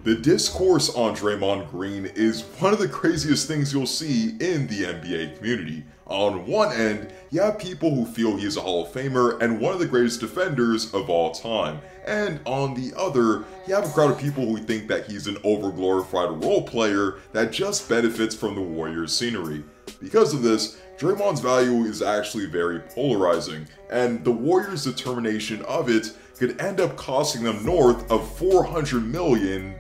The discourse on Draymond Green is one of the craziest things you'll see in the NBA community. On one end, you have people who feel he is a Hall of Famer and one of the greatest defenders of all time. And on the other, you have a crowd of people who think that he's an over-glorified role player that just benefits from the Warriors scenery. Because of this, Draymond's value is actually very polarizing, and the Warriors' determination of it could end up costing them north of $400 million.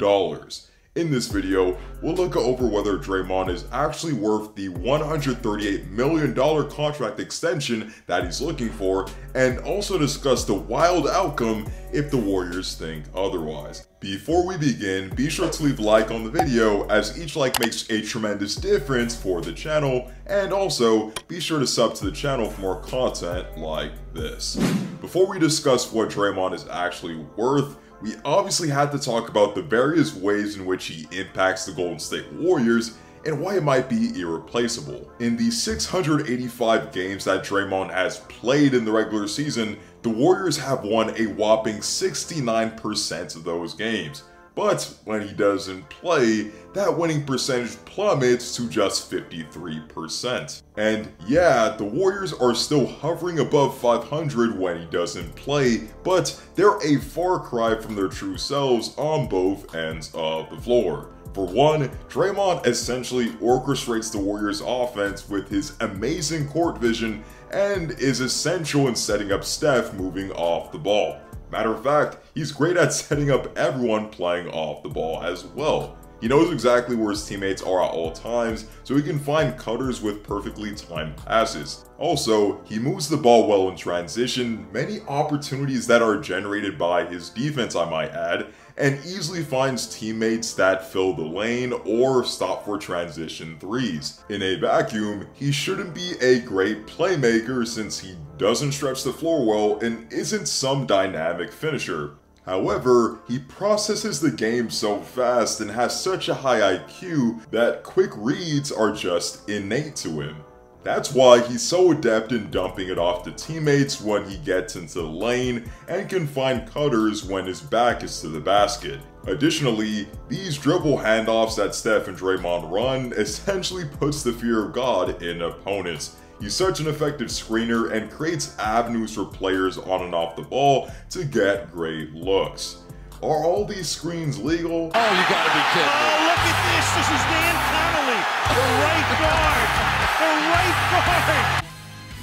In this video, we'll look over whether Draymond is actually worth the $138 million contract extension that he's looking for, and also discuss the wild outcome if the Warriors think otherwise. Before we begin, be sure to leave a like on the video, as each like makes a tremendous difference for the channel, and also be sure to sub to the channel for more content like this. Before we discuss what Draymond is actually worth, we obviously had to talk about the various ways in which he impacts the Golden State Warriors and why it might be irreplaceable. In the 685 games that Draymond has played in the regular season, the Warriors have won a whopping 69% of those games. But when he doesn't play, that winning percentage plummets to just 53%. And yeah, the Warriors are still hovering above 500 when he doesn't play, but they're a far cry from their true selves on both ends of the floor. For one, Draymond essentially orchestrates the Warriors' offense with his amazing court vision and is essential in setting up Steph moving off the ball. Matter of fact, he's great at setting up everyone playing off the ball as well. He knows exactly where his teammates are at all times, so he can find cutters with perfectly timed passes. Also, he moves the ball well in transition, many opportunities that are generated by his defense I might add, and easily finds teammates that fill the lane or stop for transition threes. In a vacuum, he shouldn't be a great playmaker since he doesn't stretch the floor well and isn't some dynamic finisher. However, he processes the game so fast and has such a high IQ that quick reads are just innate to him. That's why he's so adept in dumping it off to teammates when he gets into the lane and can find cutters when his back is to the basket. Additionally, these dribble handoffs that Steph and Draymond run essentially puts the fear of God in opponents. He's such an effective screener and creates avenues for players on and off the ball to get great looks. Are all these screens legal? Oh, you gotta be kidding me. Oh, look at this. This is Dan Connolly, the right guard.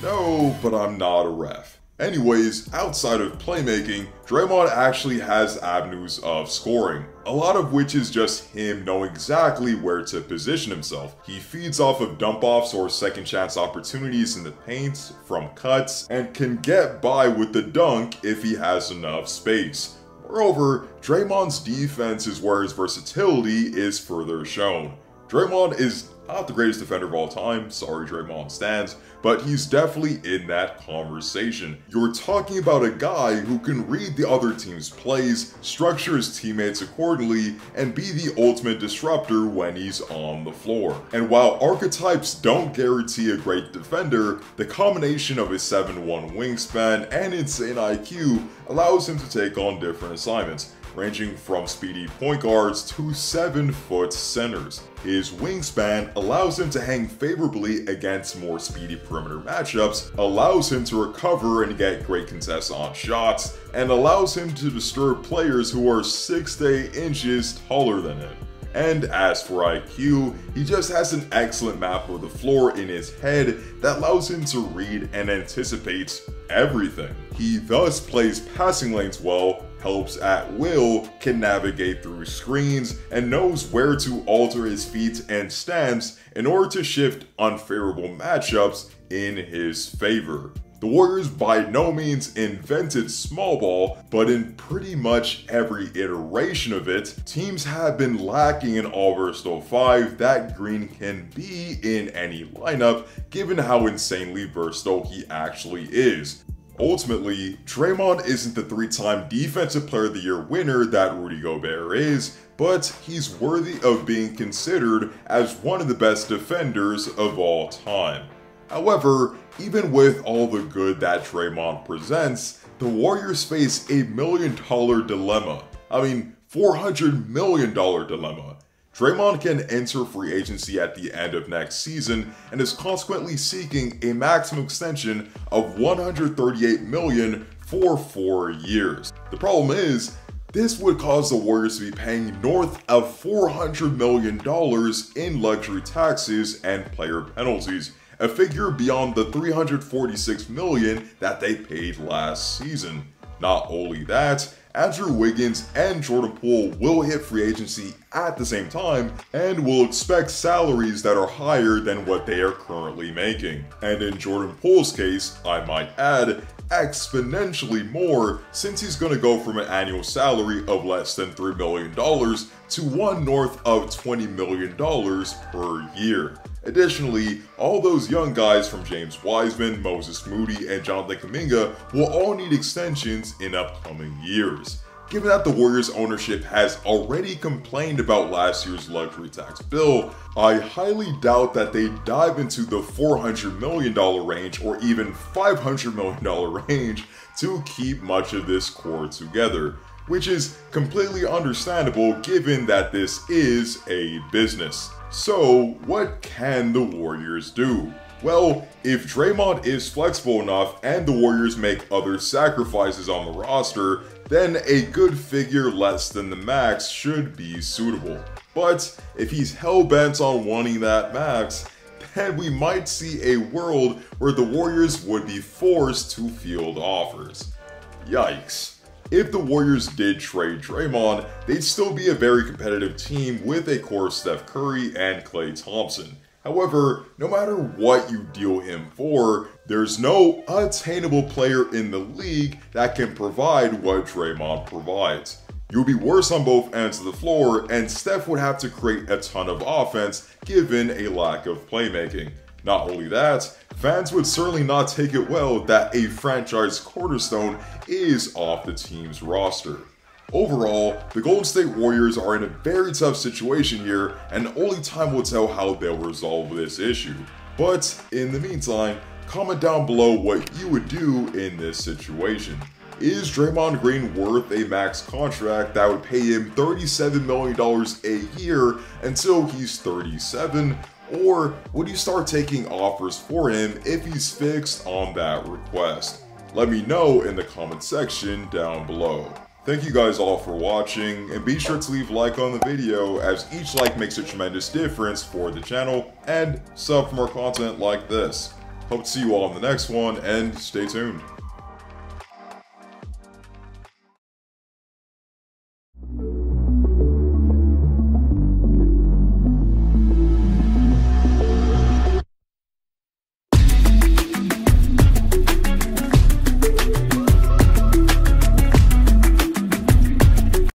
No, but I'm not a ref. Anyways, outside of playmaking, Draymond actually has avenues of scoring, a lot of which is just him knowing exactly where to position himself. He feeds off of dump-offs or second chance opportunities in the paint, from cuts, and can get by with the dunk if he has enough space. Moreover, Draymond's defense is where his versatility is further shown. Draymond is not the greatest defender of all time, sorry Draymond stands, but he's definitely in that conversation. You're talking about a guy who can read the other team's plays, structure his teammates accordingly, and be the ultimate disruptor when he's on the floor. And while archetypes don't guarantee a great defender, the combination of his 7'1" wingspan and insane IQ allows him to take on different assignments, ranging from speedy point guards to 7-foot centers. His wingspan allows him to hang favorably against more speedy perimeter matchups, allows him to recover and get great contests on shots, and allows him to disturb players who are 6 to 8 inches taller than him. And as for IQ, he just has an excellent map of the floor in his head that allows him to read and anticipate everything. He thus plays passing lanes well, helps at will, can navigate through screens, and knows where to alter his feet and stance in order to shift unfavorable matchups in his favor. The Warriors by no means invented small ball, but in pretty much every iteration of it, teams have been lacking an all-versatile 5 that Green can be in any lineup, given how insanely versatile he actually is. Ultimately, Draymond isn't the 3-time Defensive Player of the Year winner that Rudy Gobert is, but he's worthy of being considered as one of the best defenders of all time. However, even with all the good that Draymond presents, the Warriors face a $1 million dilemma. I mean, $400 million dilemma. Draymond can enter free agency at the end of next season and is consequently seeking a maximum extension of $138 million for 4 years. The problem is, this would cause the Warriors to be paying north of $400 million in luxury taxes and player penalties, a figure beyond the $346 million that they paid last season. Not only that, Andrew Wiggins and Jordan Poole will hit free agency at the same time and will expect salaries that are higher than what they are currently making. And in Jordan Poole's case, I might add, exponentially more, since he's going to go from an annual salary of less than $3 million to one north of $20 million per year. Additionally, all those young guys from James Wiseman, Moses Moody, and Jonathan Kuminga will all need extensions in upcoming years. Given that the Warriors ownership has already complained about last year's luxury tax bill, I highly doubt that they dive into the $400 million range or even $500 million range to keep much of this core together, which is completely understandable given that this is a business. So, what can the Warriors do? Well, if Draymond is flexible enough and the Warriors make other sacrifices on the roster, then a good figure less than the max should be suitable. But if he's hell-bent on wanting that max, then we might see a world where the Warriors would be forced to field offers. Yikes. If the Warriors did trade Draymond, they'd still be a very competitive team with a core of Steph Curry and Klay Thompson. However, no matter what you deal him for, there's no attainable player in the league that can provide what Draymond provides. You would be worse on both ends of the floor, and Steph would have to create a ton of offense given a lack of playmaking. Not only that, fans would certainly not take it well that a franchise cornerstone is off the team's roster. Overall, the Golden State Warriors are in a very tough situation here, and only time will tell how they'll resolve this issue. But in the meantime, comment down below what you would do in this situation. Is Draymond Green worth a max contract that would pay him $37 million a year until he's 37? Or would you start taking offers for him if he's fixed on that request? Let me know in the comment section down below. Thank you guys all for watching, and be sure to leave a like on the video as each like makes a tremendous difference for the channel, and sub for more content like this. Hope to see you all in the next one, and stay tuned.